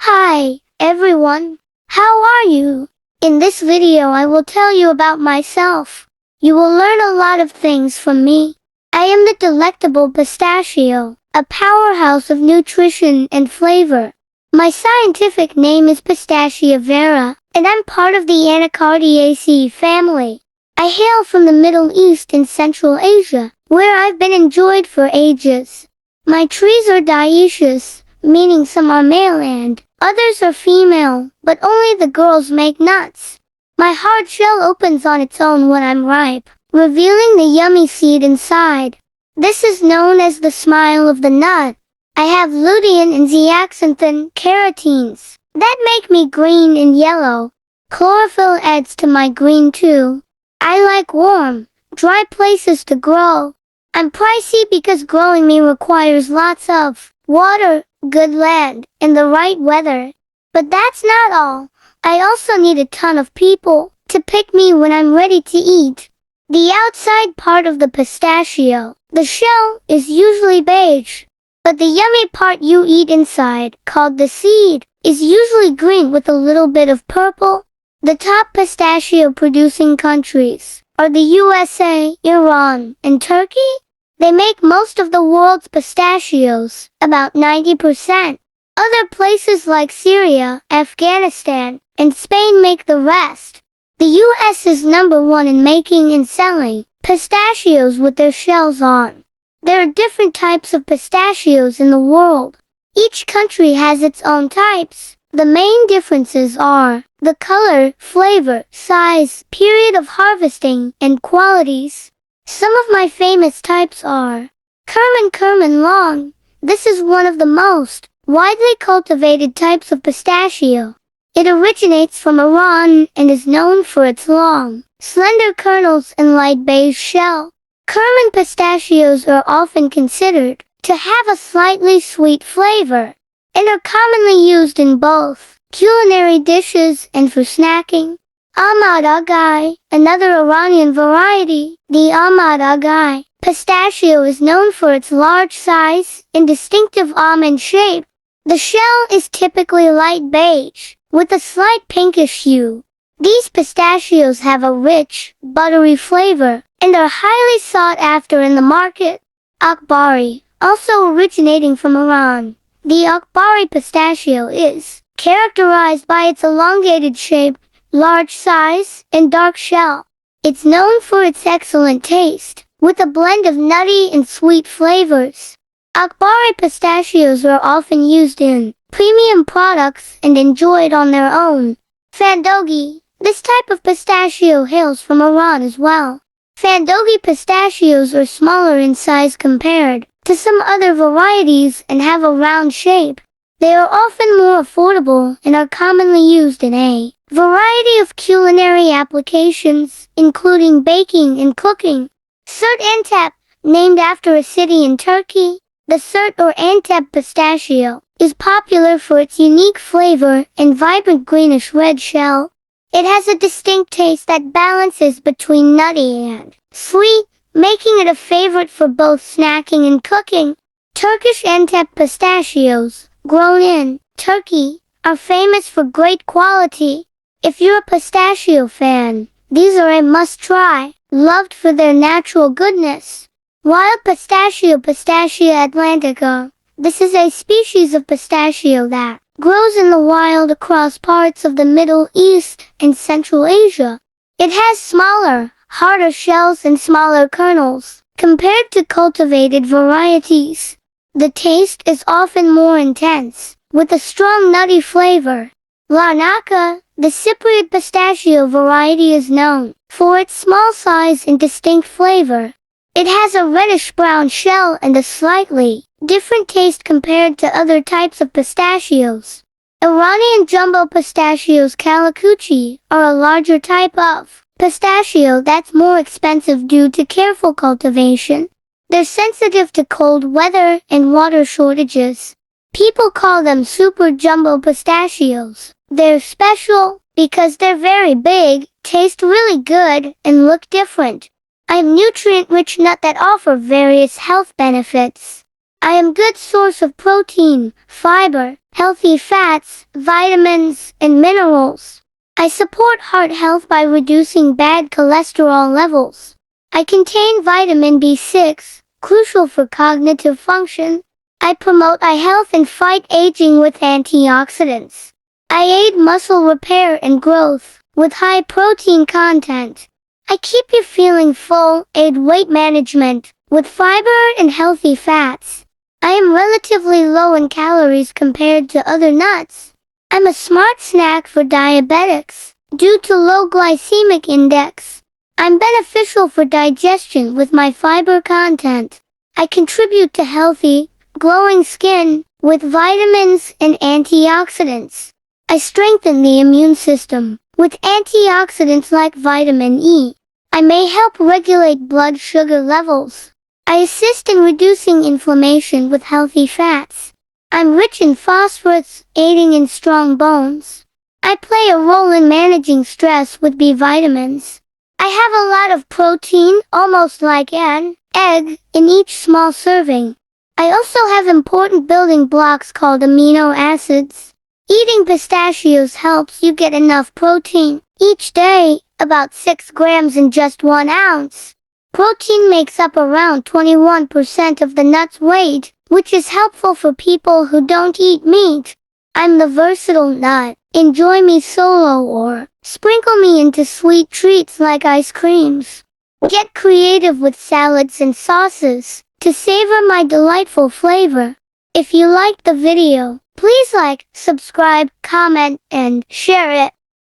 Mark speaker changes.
Speaker 1: Hi, everyone. How are you? In this video I will tell you about myself. You will learn a lot of things from me. I am the delectable pistachio, a powerhouse of nutrition and flavor. My scientific name is Pistachio vera, and I'm part of the Anacardiaceae family. I hail from the Middle East and Central Asia, where I've been enjoyed for ages. My trees are dioecious, meaning some are male and others are female, but only the girls make nuts. My hard shell opens on its own when I'm ripe, revealing the yummy seed inside. This is known as the smile of the nut. I have lutein and zeaxanthin carotenes that make me green and yellow. Chlorophyll adds to my green too. I like warm, dry places to grow. I'm pricey because growing me requires lots of water, good land, and the right weather. But that's not all. I also need a ton of people to pick me when I'm ready to eat. The outside part of the pistachio, the shell, is usually beige. But the yummy part you eat inside, called the seed, is usually green with a little bit of purple. The top pistachio-producing countries are the USA, Iran, and Turkey. They make most of the world's pistachios, about 90%. Other places like Syria, Afghanistan, and Spain make the rest. The US is #1 in making and selling pistachios with their shells on. There are different types of pistachios in the world. Each country has its own types. The main differences are the color, flavor, size, period of harvesting, and qualities. Some of my famous types are Kerman long. This is one of the most widely cultivated types of pistachio. It originates from Iran and is known for its long, slender kernels and light beige shell. Kerman pistachios are often considered to have a slightly sweet flavor and are commonly used in both culinary dishes and for snacking. Ahmad Agay, another Iranian variety, the Ahmad Agay pistachio is known for its large size and distinctive almond shape. The shell is typically light beige, with a slight pinkish hue. These pistachios have a rich, buttery flavor, and are highly sought after in the market. Akbari, also originating from Iran. The Akbari pistachio is characterized by its elongated shape, large size, and dark shell. It's known for its excellent taste, with a blend of nutty and sweet flavors. Akbari pistachios are often used in premium products and enjoyed on their own. Fandogi, this type of pistachio hails from Iran as well. Fandogi pistachios are smaller in size compared to some other varieties and have a round shape. They are often more affordable and are commonly used in a variety of culinary applications, including baking and cooking. Surt Antep, named after a city in Turkey, the Surt or Antep pistachio is popular for its unique flavor and vibrant greenish-red shell. It has a distinct taste that balances between nutty and sweet, making it a favorite for both snacking and cooking. Turkish Antep pistachios, grown in Turkey, are famous for great quality. If you're a pistachio fan, these are a must-try, loved for their natural goodness. Wild pistachio, Pistachio atlantica. This is a species of pistachio that grows in the wild across parts of the Middle East and Central Asia. It has smaller, harder shells and smaller kernels, compared to cultivated varieties. The taste is often more intense, with a strong nutty flavor. Larnaca, the Cypriot pistachio variety, is known for its small size and distinct flavor. It has a reddish-brown shell and a slightly different taste compared to other types of pistachios. Iranian jumbo pistachios Calacucci are a larger type of pistachio that's more expensive due to careful cultivation. They're sensitive to cold weather and water shortages. People call them super jumbo pistachios. They're special because they're very big, taste really good, and look different. A nutrient-rich nut that offer various health benefits. I am good source of protein, fiber, healthy fats, vitamins, and minerals. I support heart health by reducing bad cholesterol levels. I contain vitamin B6, crucial for cognitive function. I promote eye health and fight aging with antioxidants. I aid muscle repair and growth with high protein content. I keep you feeling full, aid weight management with fiber and healthy fats. I am relatively low in calories compared to other nuts. I'm a smart snack for diabetics due to low glycemic index. I'm beneficial for digestion with my fiber content. I contribute to healthy, glowing skin with vitamins and antioxidants. I strengthen the immune system with antioxidants like vitamin E. I may help regulate blood sugar levels. I assist in reducing inflammation with healthy fats. I'm rich in phosphorus, aiding in strong bones. I play a role in managing stress with B vitamins. I have a lot of protein, almost like an egg, in each small serving. I also have important building blocks called amino acids. Eating pistachios helps you get enough protein each day, about 6 grams in just 1 ounce. Protein makes up around 21% of the nut's weight, which is helpful for people who don't eat meat. I'm the versatile nut. Enjoy me solo or sprinkle me into sweet treats like ice creams. Get creative with salads and sauces to savor my delightful flavor. If you liked the video, please like, subscribe, comment, and share it.